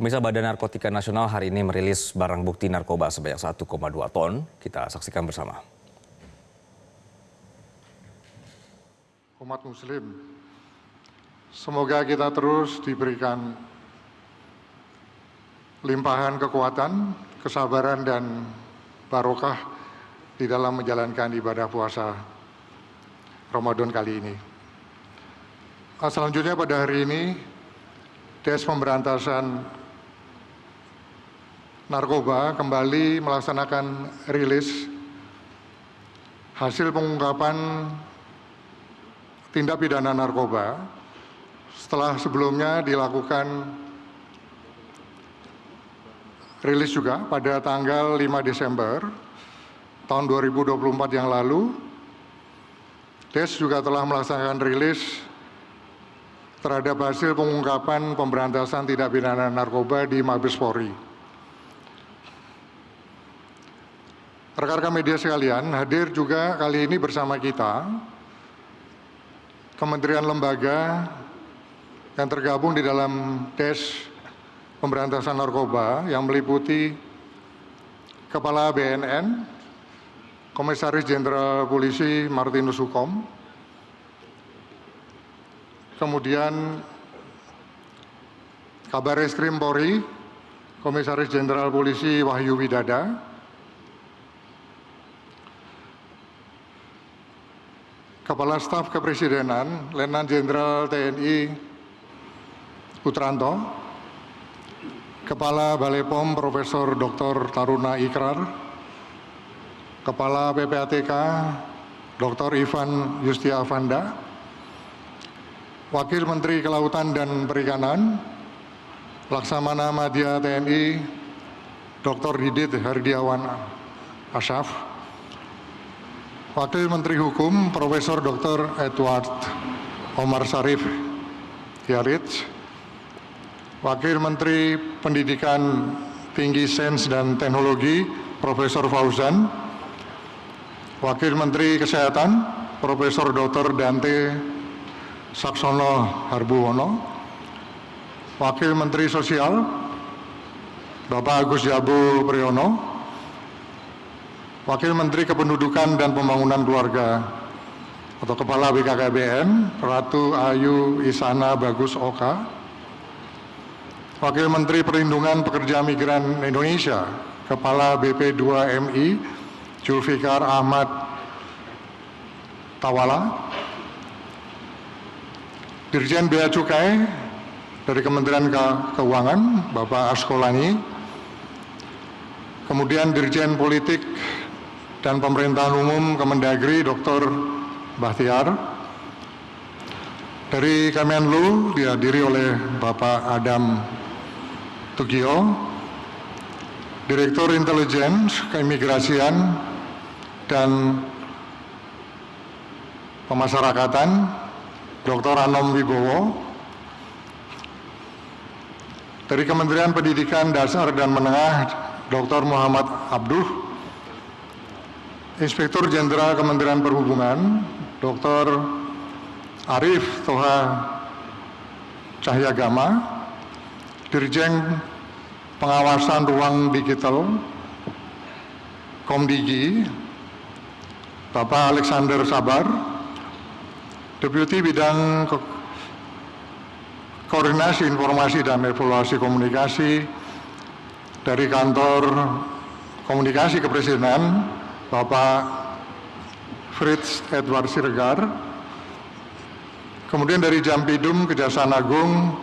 Pemirsa, Badan Narkotika Nasional hari ini merilis barang bukti narkoba sebanyak 1,2 ton. Kita saksikan bersama. Umat Muslim, semoga kita terus diberikan limpahan kekuatan, kesabaran, dan barokah di dalam menjalankan ibadah puasa Ramadan kali ini. Selanjutnya pada hari ini, Des Pemberantasan Narkoba kembali melaksanakan rilis hasil pengungkapan tindak pidana narkoba setelah sebelumnya dilakukan rilis juga pada tanggal 5 Desember tahun 2024 yang lalu. Des juga telah melaksanakan rilis terhadap hasil pengungkapan pemberantasan tindak pidana narkoba di Mabes Polri. Rekan-rekan media sekalian, hadir juga kali ini bersama kita kementerian lembaga yang tergabung di dalam Des Pemberantasan Narkoba yang meliputi Kepala BNN, Komisaris Jenderal Polisi Martinus Hukom, kemudian Kabar Reskrim Polri, Komisaris Jenderal Polisi Wahyu Widada, Kepala Staf Kepresidenan Letnan Jenderal TNI Putranto, Kepala Balai POM Profesor Dr. Taruna Ikrar, Kepala PPATK Dr. Ivan Yustia Avanda, Wakil Menteri Kelautan dan Perikanan Laksamana Madya TNI Dr. Didit Hardiawan Asyaf, Wakil Menteri Hukum Profesor Dr. Edward Omar Sarif Hiarit, Wakil Menteri Pendidikan Tinggi Sains dan Teknologi Profesor Fauzan, Wakil Menteri Kesehatan Profesor Dr. Dante Saksono Harbuwono, Wakil Menteri Sosial Bapak Agus Jabu Priyono, Wakil Menteri Kependudukan dan Pembangunan Keluarga atau Kepala BKKBN Ratu Ayu Isana Bagus Oka, Wakil Menteri Perlindungan Pekerja Migran Indonesia Kepala BP2MI Julfikar Ahmad Tawala, Dirjen Bea Cukai dari Kementerian Keuangan Bapak Askolani, kemudian Dirjen Politik dan Pemerintahan Umum Kemendagri Dr. Bahtiar, dari Kemenlu dihadiri oleh Bapak Adam Tugio, Direktur Intelijen Keimigrasian dan Pemasyarakatan Dr. Anom Wibowo, dari Kementerian Pendidikan Dasar dan Menengah Dr. Muhammad Abduh, Inspektur Jenderal Kementerian Perhubungan Dr. Arif Toha Cahyagama, Dirjen Pengawasan Ruang Digital Komdigi Bapak Alexander Sabar, Deputi Bidang Koordinasi Informasi dan Evaluasi Komunikasi dari Kantor Komunikasi Kepresidenan Bapak Fritz Edward Siregar, kemudian dari Jampidum Kejaksaan Agung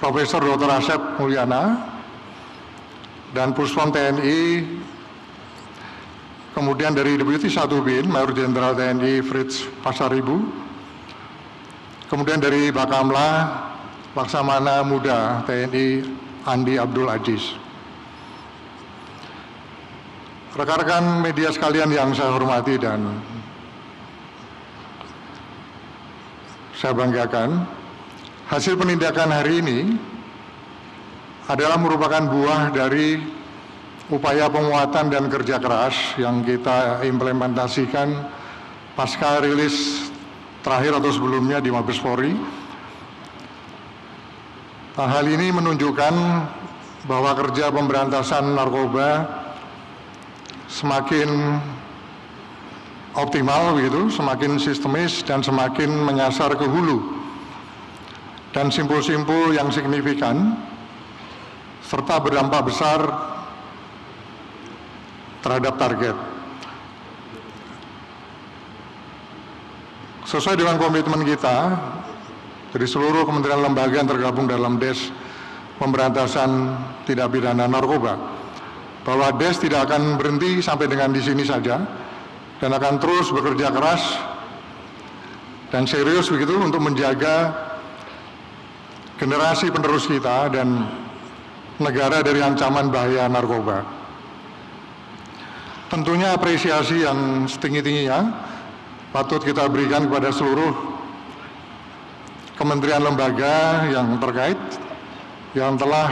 Profesor Dr. Asep Mulyana, dan Puspom TNI, kemudian dari Deputi 1 BIN Mayor Jenderal TNI Fritz Pasaribu, kemudian dari Bakamla Laksamana Muda TNI Andi Abdul Aziz. Rekan-rekan media sekalian yang saya hormati dan saya banggakan, hasil penindakan hari ini adalah merupakan buah dari upaya penguatan dan kerja keras yang kita implementasikan pasca rilis terakhir atau sebelumnya di Mabes Polri Hal ini menunjukkan bahwa kerja pemberantasan narkoba semakin optimal begitu, semakin sistemis dan semakin menyasar ke hulu dan simpul-simpul yang signifikan serta berdampak besar terhadap target. Sesuai dengan komitmen kita dari seluruh kementerian lembaga yang tergabung dalam DES Pemberantasan Tindak Pidana Narkoba, bahwa DES tidak akan berhenti sampai dengan di sini saja dan akan terus bekerja keras dan serius begitu untuk menjaga generasi penerus kita dan negara dari ancaman bahaya narkoba. Tentunya apresiasi yang setinggi-tingginya patut kita berikan kepada seluruh kementerian lembaga yang terkait yang telah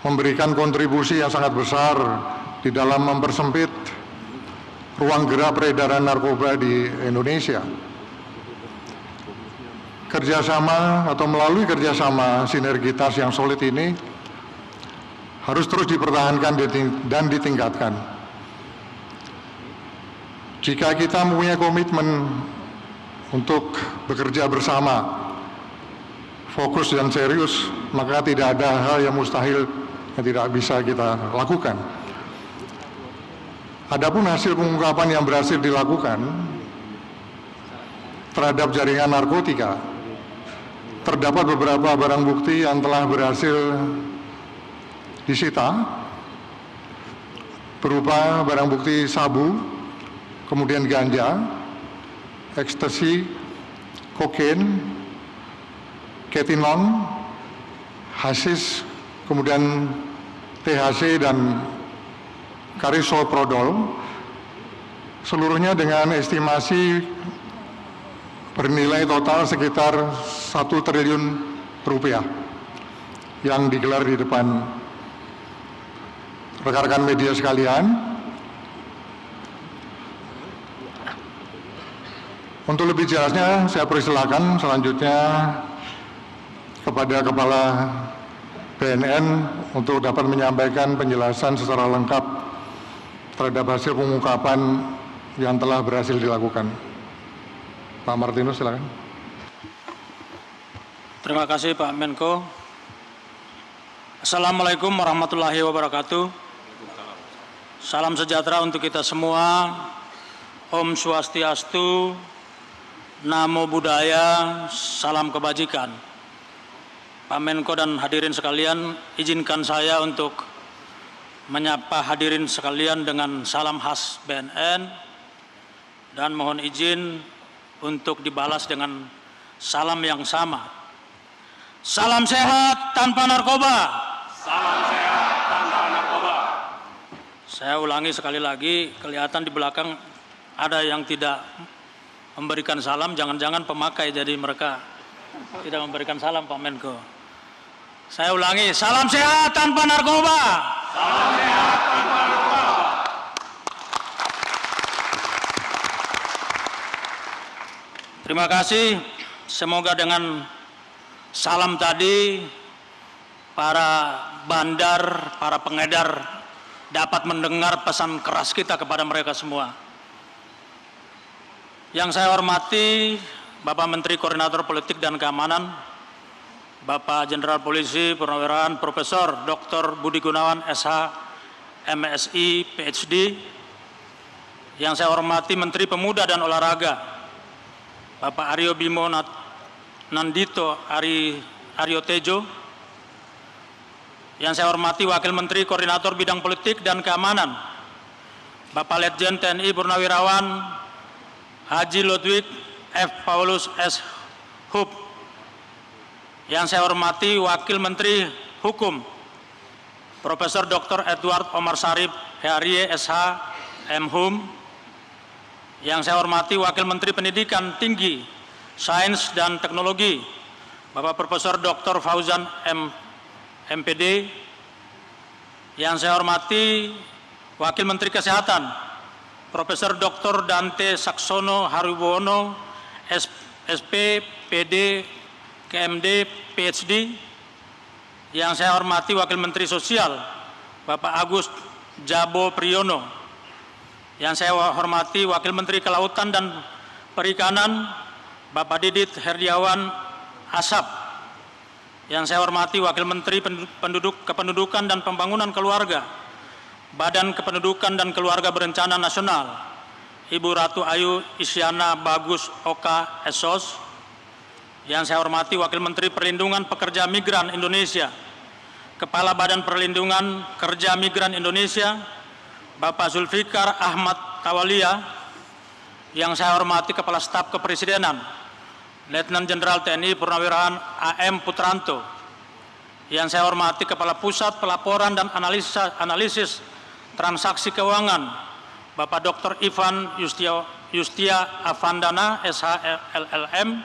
memberikan kontribusi yang sangat besar di dalam mempersempit ruang gerak peredaran narkoba di Indonesia. Kerjasama atau melalui kerjasama sinergitas yang solid ini harus terus dipertahankan dan ditingkatkan. Jika kita mempunyai komitmen untuk bekerja bersama, fokus dan serius, maka tidak ada hal yang mustahil yang tidak bisa kita lakukan. Adapun hasil pengungkapan yang berhasil dilakukan terhadap jaringan narkotika, terdapat beberapa barang bukti yang telah berhasil disita, berupa barang bukti sabu, kemudian ganja, ekstasi, kokain, ketinon, hasis, kemudian THC dan karisoprodol, seluruhnya dengan estimasi bernilai total sekitar 1 triliun rupiah yang digelar di depan rekan-rekan media sekalian. Untuk lebih jelasnya, saya persilakan selanjutnya kepada Kepala BNN untuk dapat menyampaikan penjelasan secara lengkap terhadap hasil pengungkapan yang telah berhasil dilakukan. Pak Martinus, silakan. Terima kasih Pak Menko. Assalamualaikum warahmatullahi wabarakatuh. Salam sejahtera untuk kita semua. Om Swastiastu, Namo Buddhaya, salam kebajikan. Pak Menko dan hadirin sekalian, izinkan saya untuk menyapa hadirin sekalian dengan salam khas BNN dan mohon izin untuk dibalas dengan salam yang sama. Salam sehat tanpa narkoba. Salam sehat tanpa narkoba. Saya ulangi sekali lagi, kelihatan di belakang ada yang tidak memberikan salam, jangan-jangan pemakai jadi mereka tidak memberikan salam Pak Menko. Saya ulangi, salam sehat tanpa narkoba. Salam sehat tanpa narkoba. Terima kasih, semoga dengan salam tadi para bandar, para pengedar dapat mendengar pesan keras kita kepada mereka semua. Yang saya hormati Bapak Menteri Koordinator Politik dan Keamanan, Bapak Jenderal Polisi Purnawirawan Profesor Dr. Budi Gunawan SH, MSI, PhD. Yang saya hormati Menteri Pemuda dan Olahraga, Bapak Aryo Bimo Nandito Aryo Tejo. Yang saya hormati Wakil Menteri Koordinator Bidang Politik dan Keamanan, Bapak Letjen TNI Purnawirawan Haji Ludwig F. Paulus S. Hub. Yang saya hormati Wakil Menteri Hukum, Profesor Dr. Edward Omar Sarip, HRY SH, M.Hum. Yang saya hormati Wakil Menteri Pendidikan Tinggi, Sains dan Teknologi, Bapak Profesor Dr. Fauzan MPD. Yang saya hormati Wakil Menteri Kesehatan, Profesor Dr. Dante Saksono Haribono, SP, PD, KMD, PhD. Yang saya hormati Wakil Menteri Sosial, Bapak Agus Jabo Priyono. Yang saya hormati Wakil Menteri Kelautan dan Perikanan, Bapak Didit Herdiawan Asap. Yang saya hormati Wakil Menteri Kependudukan dan Pembangunan Keluarga, Badan Kependudukan dan Keluarga Berencana Nasional, Ibu Ratu Ayu Isyana Bagus Oka Esos. Yang saya hormati Wakil Menteri Perlindungan Pekerja Migran Indonesia, Kepala Badan Perlindungan Kerja Migran Indonesia, Bapak Zulfikar Ahmad Tawalia. Yang saya hormati Kepala Staf Kepresidenan, Letnan Jenderal TNI Purnawirawan AM Putranto. Yang saya hormati Kepala Pusat Pelaporan dan Analisis Transaksi Keuangan, Bapak Dr. Ivan Yustia Avandana, SHLLM.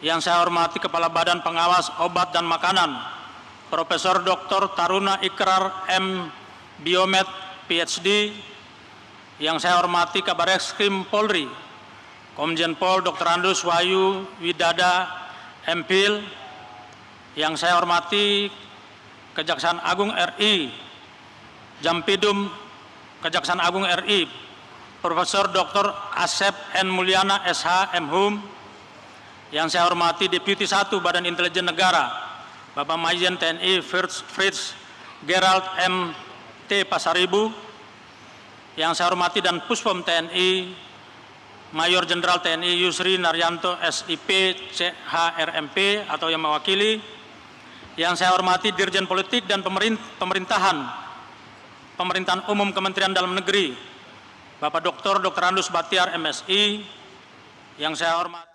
Yang saya hormati Kepala Badan Pengawas Obat dan Makanan, Profesor Dr. Taruna Ikrar M. Biomed, PhD. Yang saya hormati Kabar Eskrim Polri, Komjen Pol Dr. Andus Wahyu Widada, MPhil. Yang saya hormati Kejaksaan Agung RI, Jampidum Kejaksaan Agung RI, Profesor Dr. Asep N. Mulyana, SH, MHum. Yang saya hormati Deputi 1 Badan Intelijen Negara, Bapak Majen TNI Fritz Gerald M. T. Pasaribu. Yang saya hormati dan Puspom TNI, Mayor Jenderal TNI Yusri Naryanto, SIP, CHRMP atau yang mewakili. Yang saya hormati Dirjen Politik dan Pemerintahan Umum Kementerian Dalam Negeri, Bapak Dr. Andus Batiar, MSI. Yang saya hormati